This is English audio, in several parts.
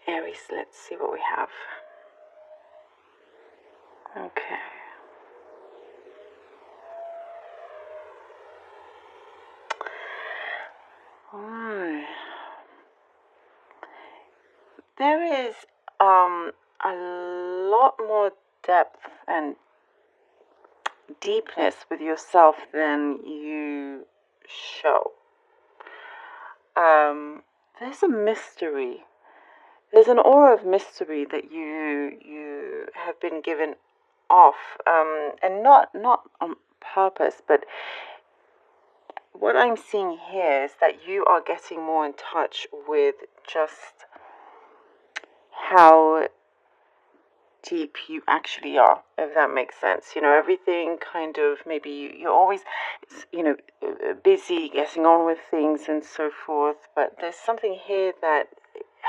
Aries, let's see what we have. Okay. There is a lot more depth and deepness with yourself than you show. There's a mystery. There's an aura of mystery that you have been given off, and not on purpose, but what I'm seeing here is that you are getting more in touch with just how deep you actually are, if that makes sense. Everything kind of, maybe you're always, busy getting on with things and so forth, but there's something here that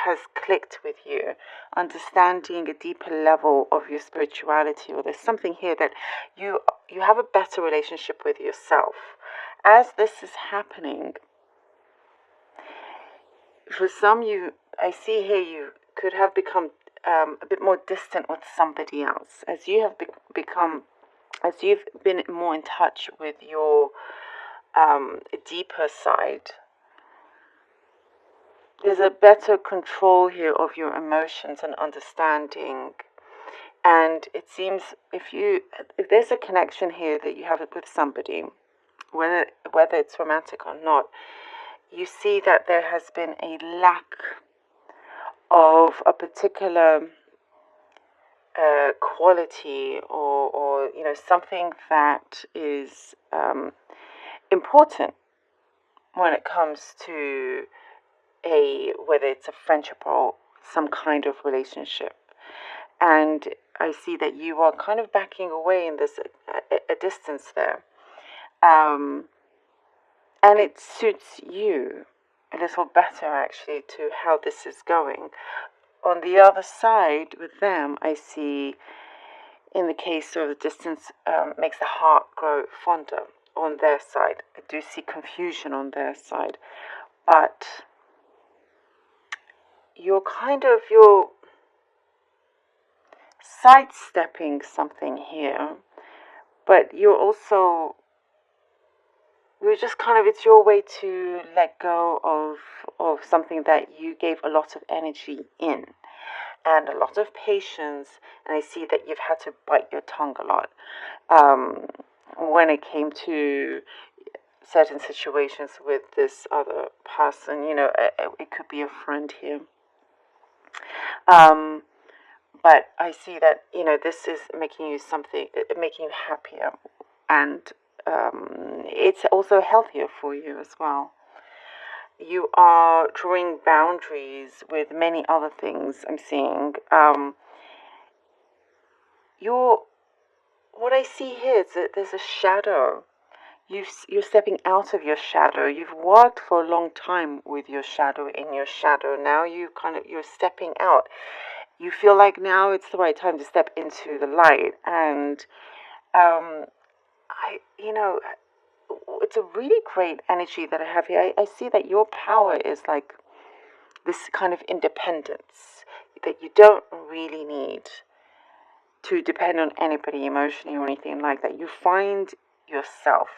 has clicked with you, understanding a deeper level of your spirituality, or there's something here that you have a better relationship with yourself. As this is happening, for some I see here you could have become a bit more distant with somebody else, as you have as you've been more in touch with your deeper side. There's a better control here of your emotions and understanding, and it seems if there's a connection here that you have with somebody, whether it's romantic or not, you see that there has been a lack of a particular quality, or something that is important when it comes to whether it's a friendship or some kind of relationship. And I see that you are kind of backing away in this a distance there, and it suits you a little better, actually, to how this is going. On the other side, with them, I see, in the case of the distance, makes the heart grow fonder on their side. I do see confusion on their side, but you're sidestepping something here, but you're just kind of, it's your way to let go of something that you gave a lot of energy in and a lot of patience, and I see that you've had to bite your tongue a lot when it came to certain situations with this other person. It could be a friend here. But I see that, this is making you happier, and it's also healthier for you as well. You are drawing boundaries with many other things I'm seeing. What I see here is that there's a shadow. You're stepping out of your shadow. You've worked for a long time with your shadow in your shadow. Now you're stepping out. You feel like now it's the right time to step into the light. And it's a really great energy that I have here. I see that your power is like this kind of independence, that you don't really need to depend on anybody emotionally or anything like that. You find yourself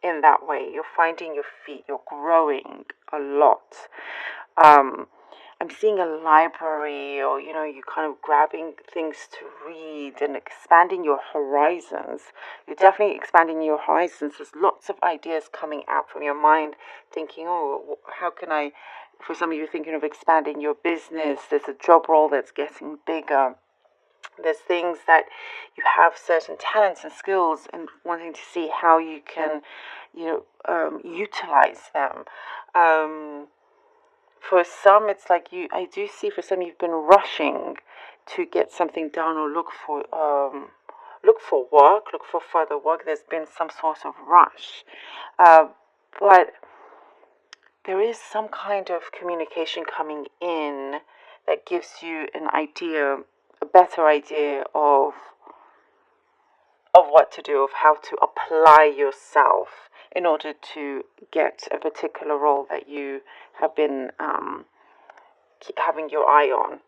in that way. You're finding your feet. You're growing a lot. I'm seeing a library, or you're kind of grabbing things to read and expanding your horizons. You're definitely expanding your horizons. There's lots of ideas coming out from your mind, thinking, oh, how can I? For some of you, thinking of expanding your business. There's a job role that's getting bigger. There's things that you have certain talents and skills, and wanting to see how you can, utilize them. For some, it's like I do see for some you've been rushing to get something done, or look for work, look for further work. There's been some sort of rush, but there is some kind of communication coming in that gives you a better idea of what to do, of how to apply yourself in order to get a particular role that you have been having your eye on.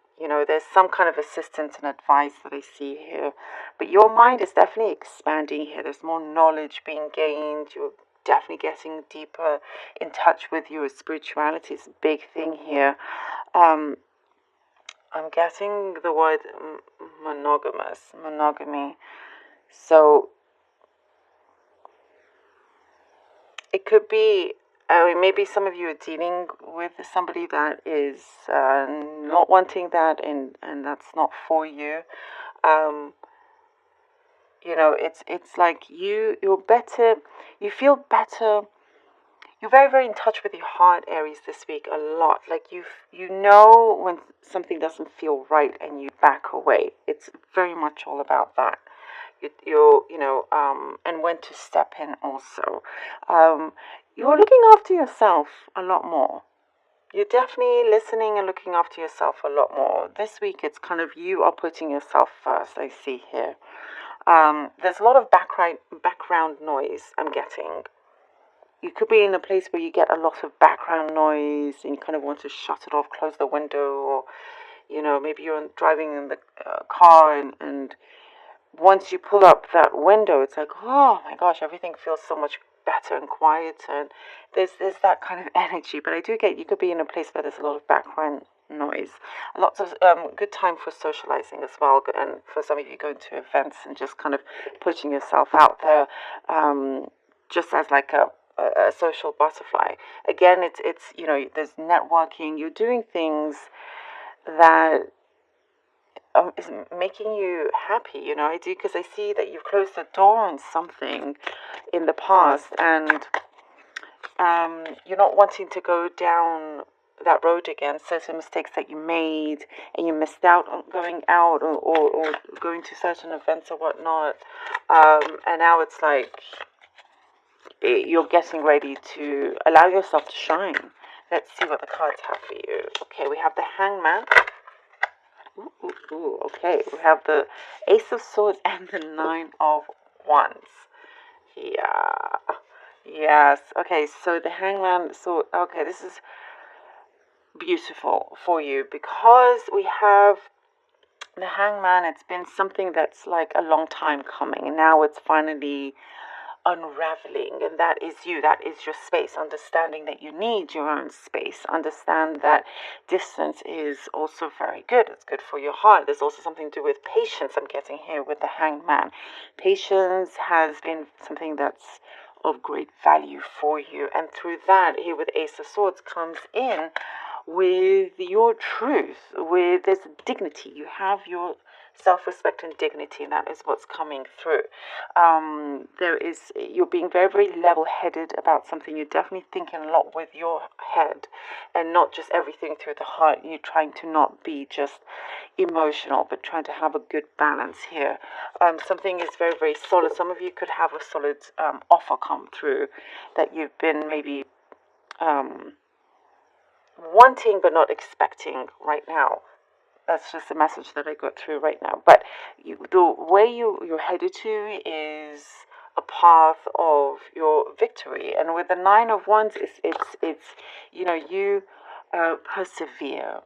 There's some kind of assistance and advice that I see here, but your mind is definitely expanding here. There's more knowledge being gained. You're definitely getting deeper in touch with your spirituality. It's a big thing here. I'm getting the word monogamy. So it could be, maybe some of you are dealing with somebody that is not wanting that, and that's not for you. It's like you're better, you feel better. You're very, very in touch with your heart, Aries, this week a lot. Like you know when something doesn't feel right and you back away. It's very much all about that. And when to step in also. You're looking after yourself a lot more. You're definitely listening and looking after yourself a lot more. This week, it's kind of you are putting yourself first, I see here. There's a lot of background noise I'm getting. You could be in a place where you get a lot of background noise and you kind of want to shut it off, close the window, or, maybe you're driving in the car and once you pull up that window, it's like, oh my gosh, everything feels so much better and quieter. And there's that kind of energy. But I do get you could be in a place where there's a lot of background noise. Lots of good time for socializing as well. And for some of you going to events and just kind of putting yourself out there, just as like a social butterfly. Again, it's there's networking. You're doing things that is making you happy. I do, because I see that you've closed the door on something in the past, and you're not wanting to go down that road again. Certain mistakes that you made and you missed out on going out or going to certain events or whatnot, and now it's like you're getting ready to allow yourself to shine. Let's see what the cards have for you. Okay, we have the Hangman. Ooh, okay, we have the Ace of Swords and the Nine of Wands. Yeah. Yes. Okay, so the Hangman. So, okay, this is beautiful for you because we have the Hangman. It's been something that's like a long time coming, and now it's finally unraveling, and that is you, that is your space, understanding that you need your own space, understand that distance is also very good, it's good for your heart. There's also something to do with patience. I'm getting here with the Hangman. Patience has been something that's of great value for you, and through that, here with Ace of Swords comes in with your truth, with this dignity. You have your self-respect and dignity, and that is what's coming through. You're being very, very level-headed about something. You're definitely thinking a lot with your head and not just everything through the heart. You're trying to not be just emotional, but trying to have a good balance here. Something is very, very solid. Some of you could have a solid offer come through that you've been maybe wanting but not expecting right now. That's just the message that I got through right now. But the way you're headed to is a path of your victory. And with the Nine of Wands, it's you persevere.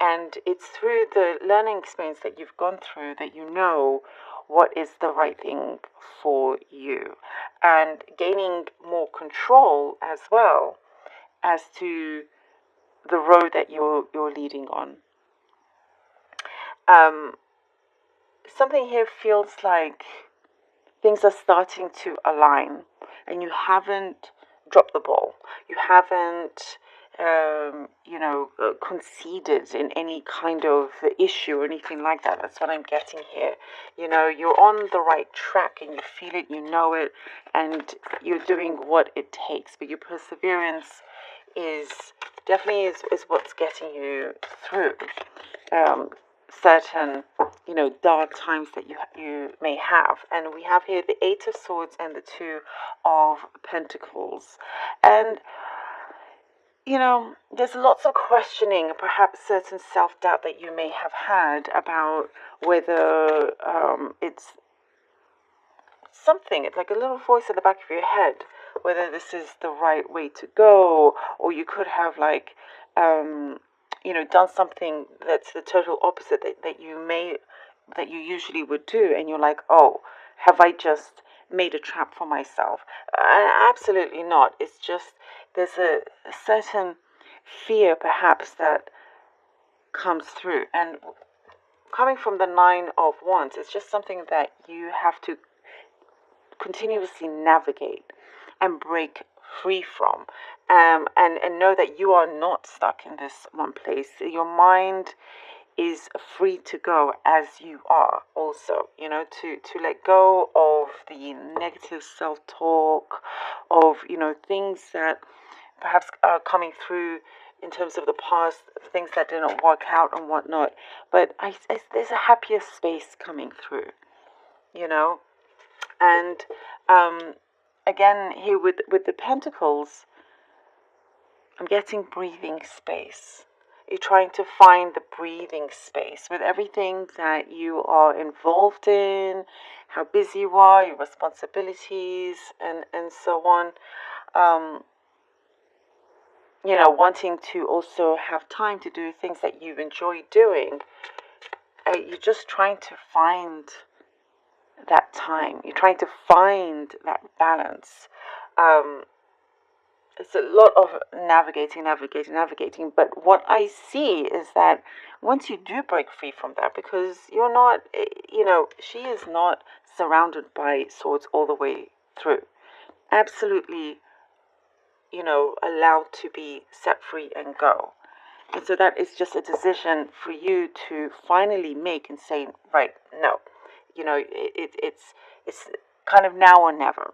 And it's through the learning experience that you've gone through that you know what is the right thing for you. And gaining more control as well as to the road that you're leading on. Something here feels like things are starting to align, and you haven't dropped the ball. You haven't, conceded in any kind of issue or anything like that. That's what I'm getting here. You're on the right track, and you feel it, you know it, and you're doing what it takes. But your perseverance is definitely is what's getting you through certain dark times that you may have. And we have here the Eight of Swords and the Two of Pentacles, and there's lots of questioning, perhaps certain self-doubt that you may have had about whether it's something. It's like a little voice at the back of your head, whether this is the right way to go, or you could have done something that's the total opposite that you usually would do, and you're like, oh, have I just made a trap for myself? Absolutely not. It's just there's a certain fear perhaps that comes through, and coming from the Nine of Wands, it's just something that you have to continuously navigate and break free from, and know that you are not stuck in this one place. Your mind is free to go as you are, also, to let go of the negative self-talk, of things that perhaps are coming through in terms of the past, things that didn't work out and whatnot. But there's a happier space coming through, you know and again, here with the pentacles, I'm getting breathing space. You're trying to find the breathing space with everything that you are involved in, how busy you are, your responsibilities, and so on. Wanting to also have time to do things that you enjoy doing. You're just trying to find that time. You're trying to find that balance. It's a lot of navigating. But what I see is that once you do break free from that, because you're not, she is not surrounded by swords all the way through. Absolutely, allowed to be set free and go. And so that is just a decision for you to finally make and say, right, no. It's kind of now or never,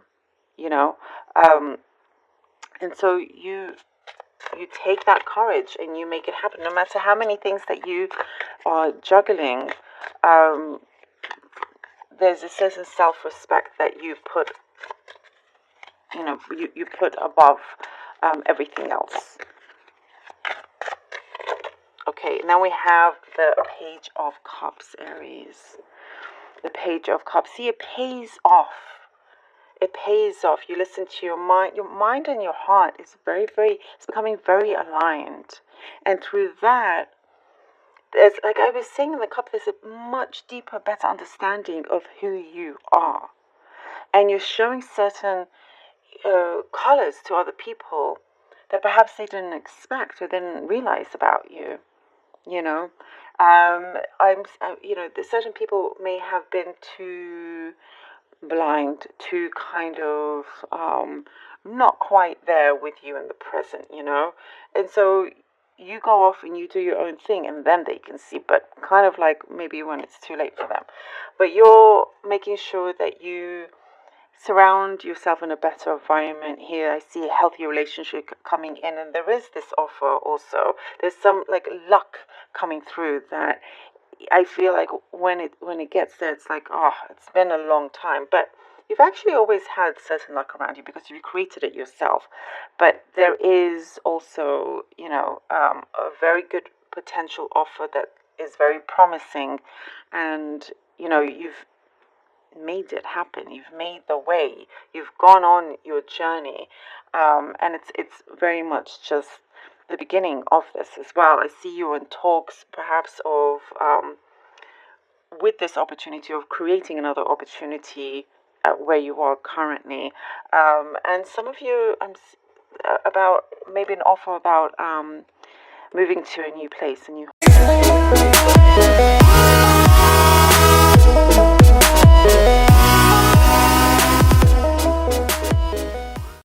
and so you take that courage and you make it happen, no matter how many things that you are juggling. There's a certain self-respect that you put, you put above everything else. Okay, now we have the Page of Cups, Aries. The Page of Cups. See, it pays off. It pays off. You listen to your mind. Your mind and your heart is it's becoming very aligned. And through that, there's, like I was saying in the cup, there's a much deeper, better understanding of who you are. And you're showing certain colors to other people that perhaps they didn't expect or didn't realize about you. Certain people may have been too blind, to kind of not quite there with you in the present, and so you go off and you do your own thing, and then they can see, but kind of like maybe when it's too late for them. But you're making sure that you surround yourself in a better environment. Here I see a healthy relationship coming in, and there is this offer also. There's some like luck coming through that I feel like when it gets there, it's like, oh, it's been a long time. But you've actually always had certain luck around you because you created it yourself. But there is also, a very good potential offer that is very promising, and you've made it happen. You've made the way. You've gone on your journey, and it's very much just the beginning of this as well. I see you in talks, perhaps, of with this opportunity of creating another opportunity where you are currently, and some of you, about maybe an offer about moving to a new place, a new